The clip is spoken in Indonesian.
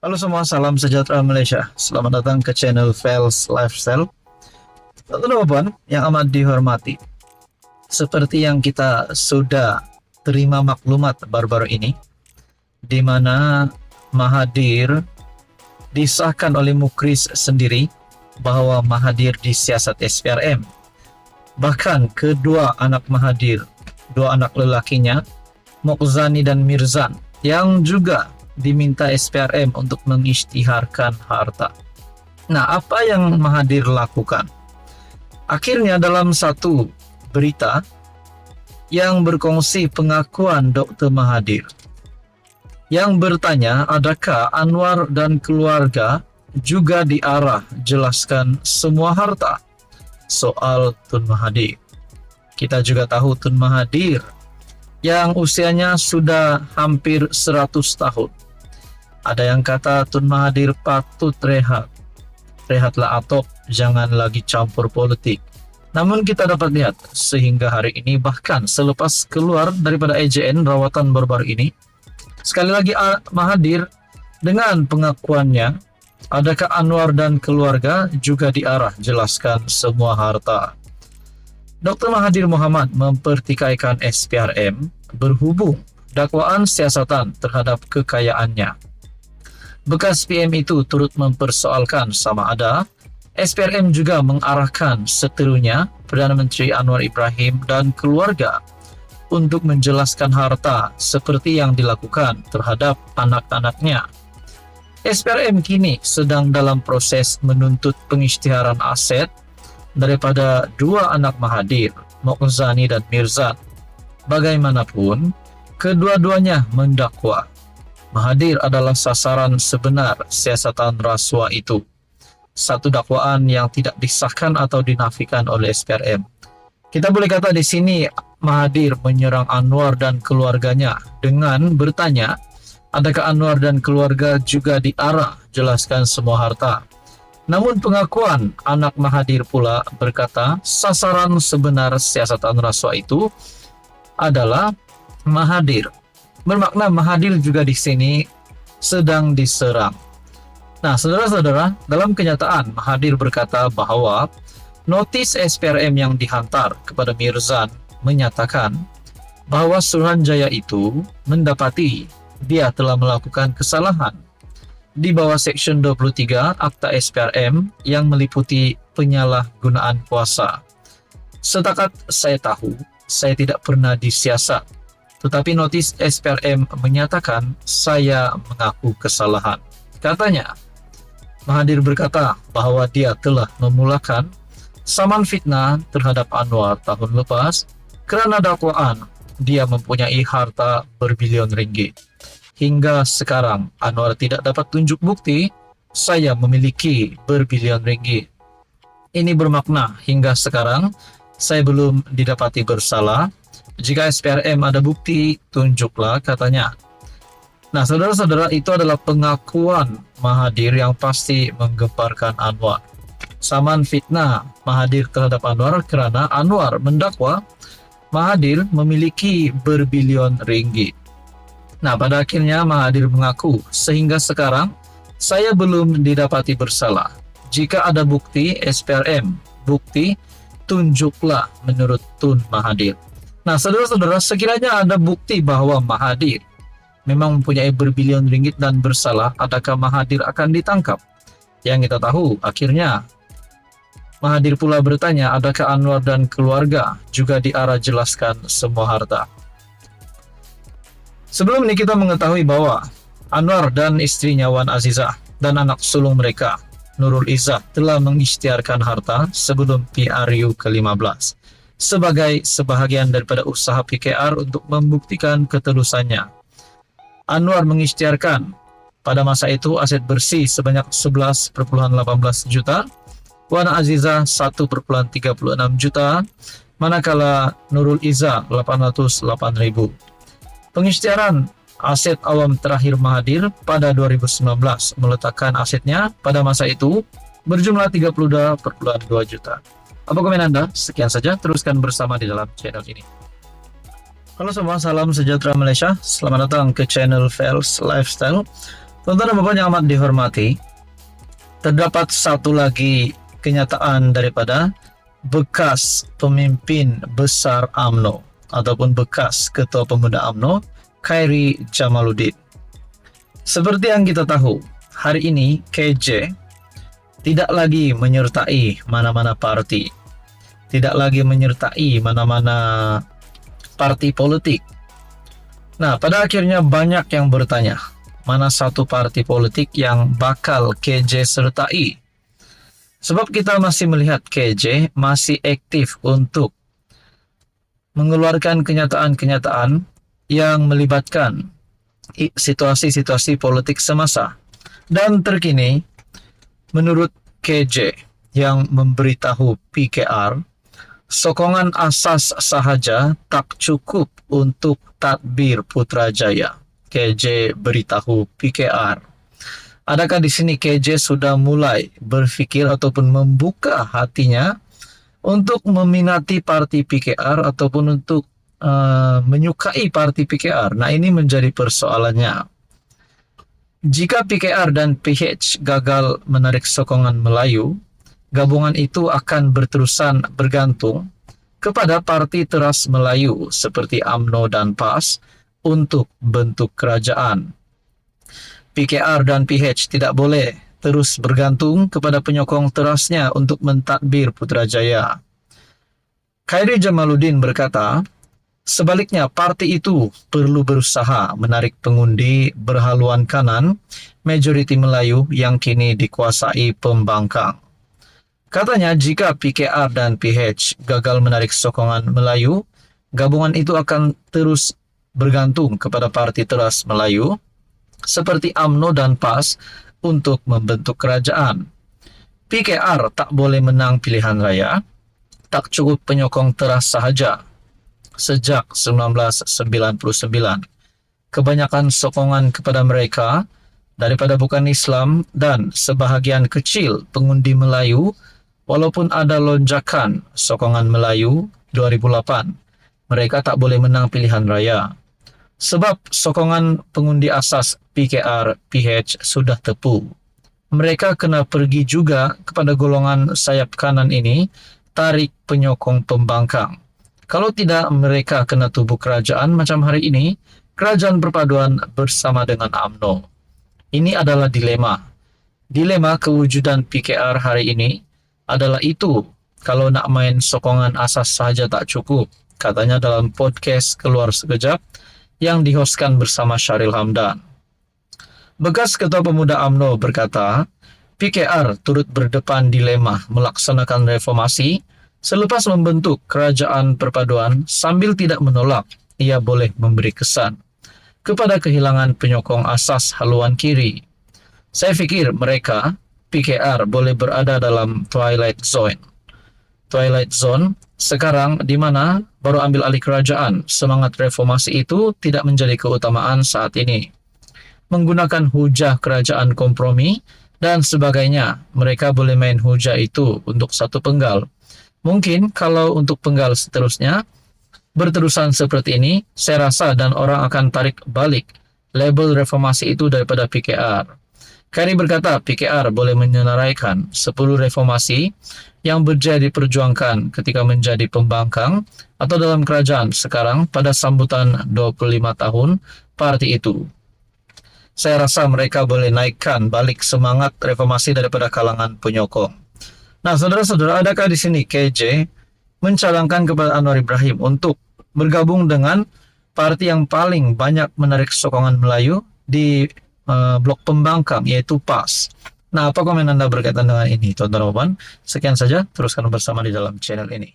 Halo semua, salam sejahtera Malaysia. Selamat datang ke channel Fels Lifestyle. Teman-teman yang amat dihormati, seperti yang kita sudah terima maklumat baru-baru ini, di mana Mahathir disahkan oleh Mukris sendiri bahwa Mahathir disiasat SPRM. Bahkan kedua anak Mahathir, dua anak lelakinya, Mokzani dan Mirzan, yang juga diminta SPRM untuk mengisytiharkan harta. Nah, apa yang Mahathir lakukan? Akhirnya dalam satu berita yang berkongsi pengakuan Dr. Mahathir yang bertanya, adakah Anwar dan keluarga juga diarah jelaskan semua harta? Soal Tun Mahathir. Kita juga tahu Tun Mahathir yang usianya sudah hampir 100 tahun. Ada yang kata Tun Mahathir patut rehat. Rehatlah Atok, jangan lagi campur politik. Namun kita dapat lihat sehingga hari ini, bahkan selepas keluar daripada AJN rawatan baru-baru ini, sekali lagi Mahathir dengan pengakuannya, adakah Anwar dan keluarga juga diarah jelaskan semua harta. Dr. Mahathir Mohamad mempertikaikan SPRM berhubung dakwaan siasatan terhadap kekayaannya. Bekas PM itu turut mempersoalkan sama ada SPRM juga mengarahkan seterunya Perdana Menteri Anwar Ibrahim dan keluarga untuk menjelaskan harta seperti yang dilakukan terhadap anak-anaknya. SPRM kini sedang dalam proses menuntut pengisytiharan aset daripada dua anak Mahathir, Mokzani dan Mirzan. Bagaimanapun, kedua-duanya mendakwa Mahathir adalah sasaran sebenar siasatan rasuah itu. Satu dakwaan yang tidak disahkan atau dinafikan oleh SPRM. Kita boleh kata di sini Mahathir menyerang Anwar dan keluarganya dengan bertanya, adakah Anwar dan keluarga juga diarah jelaskan semua harta? Namun pengakuan anak Mahathir pula berkata sasaran sebenar siasatan rasuah itu adalah Mahathir. Bermakna Mahathir juga di sini sedang diserang. Nah, saudara-saudara, dalam kenyataan Mahathir berkata bahwa notis SPRM yang dihantar kepada Mirzan menyatakan bahwa Suruhanjaya itu mendapati dia telah melakukan kesalahan di bawah Seksyen 23 Akta SPRM yang meliputi penyalahgunaan kuasa. Setakat saya tahu, saya tidak pernah disiasat. Tetapi notis SPRM menyatakan saya mengaku kesalahan. Katanya, Mahathir berkata bahwa dia telah memulakan saman fitnah terhadap Anwar tahun lepas kerana dakwaan dia mempunyai harta berbilion ringgit. Hingga sekarang Anwar tidak dapat tunjuk bukti saya memiliki berbilion ringgit. Ini bermakna hingga sekarang saya belum didapati bersalah. Jika SPRM ada bukti, tunjuklah, katanya. Nah, saudara-saudara, itu adalah pengakuan Mahathir yang pasti menggemparkan Anwar. Saman fitnah Mahathir terhadap Anwar kerana Anwar mendakwa Mahathir memiliki berbilion ringgit. Nah, pada akhirnya Mahathir mengaku, sehingga sekarang saya belum didapati bersalah. Jika ada bukti SPRM, bukti, tunjuklah menurut Tun Mahathir. Nah, saudara-saudara, sekiranya ada bukti bahwa Mahathir memang mempunyai berbilion ringgit dan bersalah, adakah Mahathir akan ditangkap? Yang kita tahu, akhirnya Mahathir pula bertanya, adakah Anwar dan keluarga juga diarah jelaskan semua harta? Sebelum ini kita mengetahui bahwa Anwar dan istrinya Wan Azizah dan anak sulung mereka, Nurul Izzah, telah mengisytiharkan harta sebelum PRU ke-15. Sebagai sebahagian daripada usaha PKR untuk membuktikan ketulusannya. Anwar mengisytiharkan pada masa itu aset bersih sebanyak 11,18 juta, Wan Azizah 1,36 juta, manakala Nurul Izzah 808.000. Pengisytiharan aset awam terakhir Mahathir pada 2019 meletakkan asetnya pada masa itu berjumlah 32,2 juta. Apa komen Anda? Sekian saja, teruskan bersama di dalam channel ini. Halo semua, salam sejahtera Malaysia. Selamat datang ke channel Fels Lifestyle. Tuan-tuan dan Bapak yang amat dihormati, terdapat satu lagi kenyataan daripada bekas pemimpin besar UMNO ataupun bekas Ketua Pemuda UMNO, Khairi Jamaluddin. Seperti yang kita tahu, hari ini KJ tidak lagi menyertai mana-mana parti, tidak lagi menyertai mana-mana parti politik. Nah, pada akhirnya banyak yang bertanya, mana satu parti politik yang bakal KJ sertai? Sebab kita masih melihat KJ masih aktif untuk mengeluarkan kenyataan-kenyataan yang melibatkan situasi-situasi politik semasa. Dan terkini, menurut KJ yang memberitahu PKR, sokongan asas sahaja tak cukup untuk tadbir Putrajaya. KJ beritahu PKR. Adakah di sini KJ sudah mulai berpikir ataupun membuka hatinya untuk meminati parti PKR ataupun untuk menyukai parti PKR? Nah, ini menjadi persoalannya. Jika PKR dan PH gagal menarik sokongan Melayu, gabungan itu akan berterusan bergantung kepada parti teras Melayu seperti UMNO dan PAS untuk bentuk kerajaan. PKR dan PH tidak boleh terus bergantung kepada penyokong terasnya untuk mentadbir Putrajaya. Khairi Jamaluddin berkata, sebaliknya, parti itu perlu berusaha menarik pengundi berhaluan kanan majoriti Melayu yang kini dikuasai pembangkang. Katanya, jika PKR dan PH gagal menarik sokongan Melayu, gabungan itu akan terus bergantung kepada parti teras Melayu seperti UMNO dan PAS untuk membentuk kerajaan. PKR tak boleh menang pilihan raya, tak cukup penyokong teras sahaja. Sejak 1999, kebanyakan sokongan kepada mereka daripada bukan Islam dan sebahagian kecil pengundi Melayu, walaupun ada lonjakan sokongan Melayu 2008, mereka tak boleh menang pilihan raya. Sebab sokongan pengundi asas PKR PH sudah tepu. Mereka kena pergi juga kepada golongan sayap kanan ini, tarik penyokong pembangkang. Kalau tidak, mereka kena tubuh kerajaan macam hari ini, kerajaan perpaduan bersama dengan UMNO. Ini adalah dilema. Dilema kewujudan PKR hari ini adalah itu. Kalau nak main sokongan asas sahaja tak cukup, katanya dalam podcast Keluar Sekejap yang dihostkan bersama Syahril Hamdan. Bekas Ketua Pemuda UMNO berkata, PKR turut berdepan dilema melaksanakan reformasi selepas membentuk kerajaan perpaduan sambil tidak menolak ia boleh memberi kesan kepada kehilangan penyokong asas haluan kiri. Saya fikir mereka, PKR, boleh berada dalam twilight zone. Twilight zone sekarang di mana baru ambil alih kerajaan, semangat reformasi itu tidak menjadi keutamaan saat ini. Menggunakan hujah kerajaan kompromi dan sebagainya, mereka boleh main hujah itu untuk satu penggal. Mungkin kalau untuk penggal seterusnya, berterusan seperti ini, saya rasa dan orang akan tarik balik label reformasi itu daripada PKR. Khairi berkata PKR boleh menyenaraikan 10 reformasi yang berjaya diperjuangkan ketika menjadi pembangkang atau dalam kerajaan sekarang pada sambutan 25 tahun parti itu. Saya rasa mereka boleh naikkan balik semangat reformasi daripada kalangan penyokong. Nah, saudara-saudara, adakah di sini KJ mencalonkan kepada Anwar Ibrahim untuk bergabung dengan parti yang paling banyak menarik sokongan Melayu di blok pembangkang, yaitu PAS? Nah, apa komen Anda berkaitan dengan ini, tuan-tuan dan puan? Sekian saja, teruskan bersama di dalam channel ini.